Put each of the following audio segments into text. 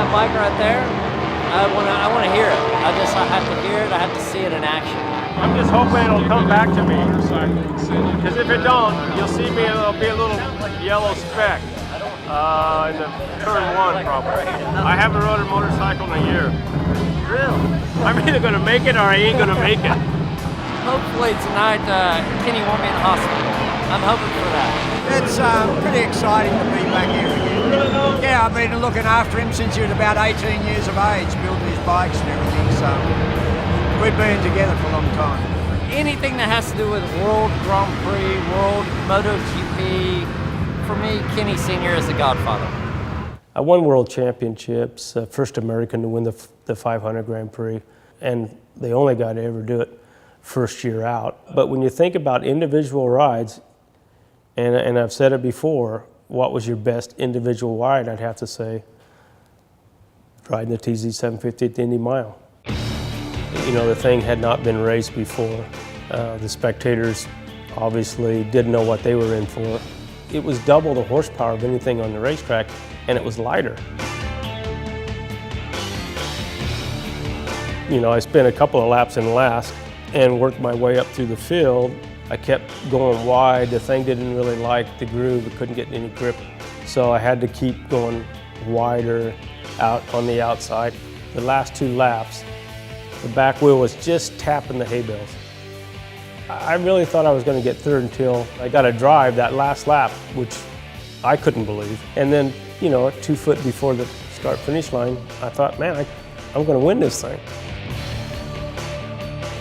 that bike right there, I want to hear it. I have to hear it. I have to see it in action. I'm just hoping it'll come back to me. Because if it don't, you'll see me. It'll be a little yellow speck in the turn one, probably. I haven't rode a motorcycle in a year. Really? I'm either going to make it or I ain't going to make it. Hopefully tonight, Kenny won't be in the hospital. I'm hoping for that. It's pretty exciting to be back here again. Yeah, I've been looking after him since he was about 18 years of age, building his bikes and everything, so we've been together for a long time. Anything that has to do with World Grand Prix, World MotoGP, for me, Kenny Sr. is the godfather. I won world championships, first American to win the 500 Grand Prix, and the only guy to ever do it first year out. But when you think about individual rides, and I've said it before, what was your best individual ride? I'd have to say riding the TZ750 at the Indy Mile. You know, the thing had not been raced before. The spectators obviously didn't know what they were in for. It was double the horsepower of anything on the racetrack, and it was lighter. You know, I spent a couple of laps in last and worked my way up through the field. I kept going wide. The thing didn't really like the groove. It couldn't get any grip. So I had to keep going wider out on the outside. The last two laps, the back wheel was just tapping the hay bales. I really thought I was going to get third until I got a drive that last lap, which I couldn't believe. And then, you know, 2 foot before the start-finish line, I thought, man, I'm going to win this thing.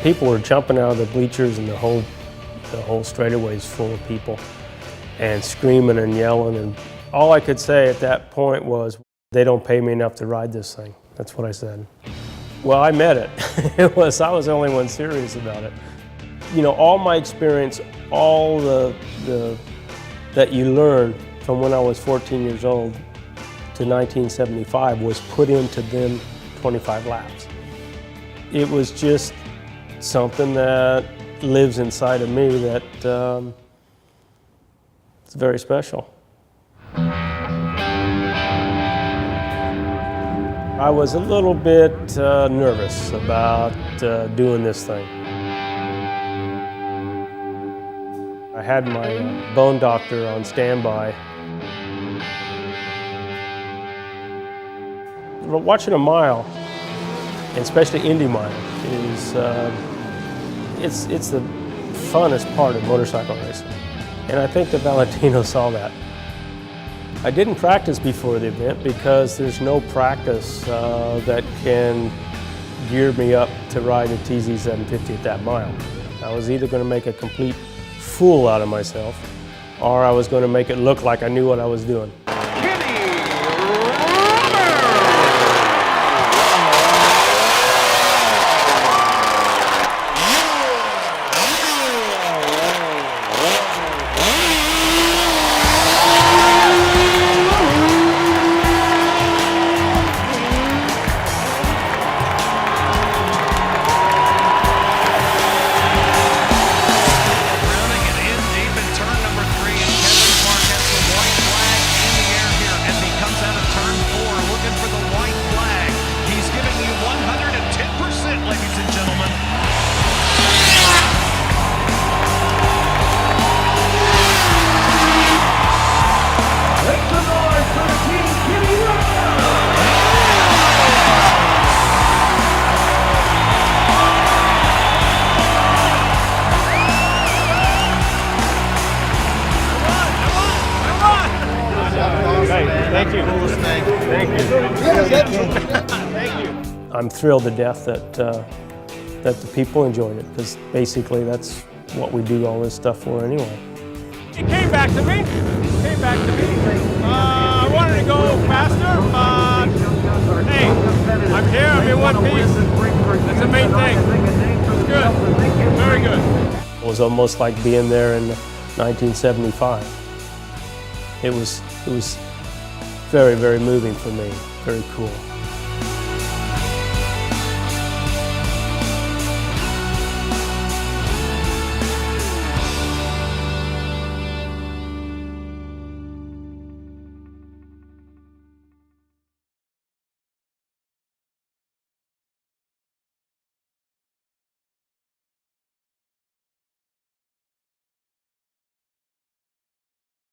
People were jumping out of the bleachers, and the whole straightaway is full of people and screaming and yelling. And all I could say at that point was, they don't pay me enough to ride this thing. That's what I said. Well, I met it. I was the only one serious about it. You know, all my experience, all that you learn from when I was 14 years old to 1975 was put into them 25 laps. It was just something that lives inside of me that it's very special. I was a little bit nervous about doing this thing. I had my bone doctor on standby. Watching a mile, and especially Indy Mile, is it's the funnest part of motorcycle racing. And I think that Valentino saw that. I didn't practice before the event because there's no practice that can gear me up to ride a TZ750 at that mile. I was either going to make a complete fool out of myself, or I was going to make it look like I knew what I was doing. Thank you. Thank you. Thank you. I'm thrilled to death that the people enjoyed it, because basically that's what we do all this stuff for anyway. It came back to me. I wanted to go faster, but hey, I'm here. I'm in one piece. That's the main thing. It's good. Very good. It was almost like being there in 1975. It was very, very moving for me. Very cool.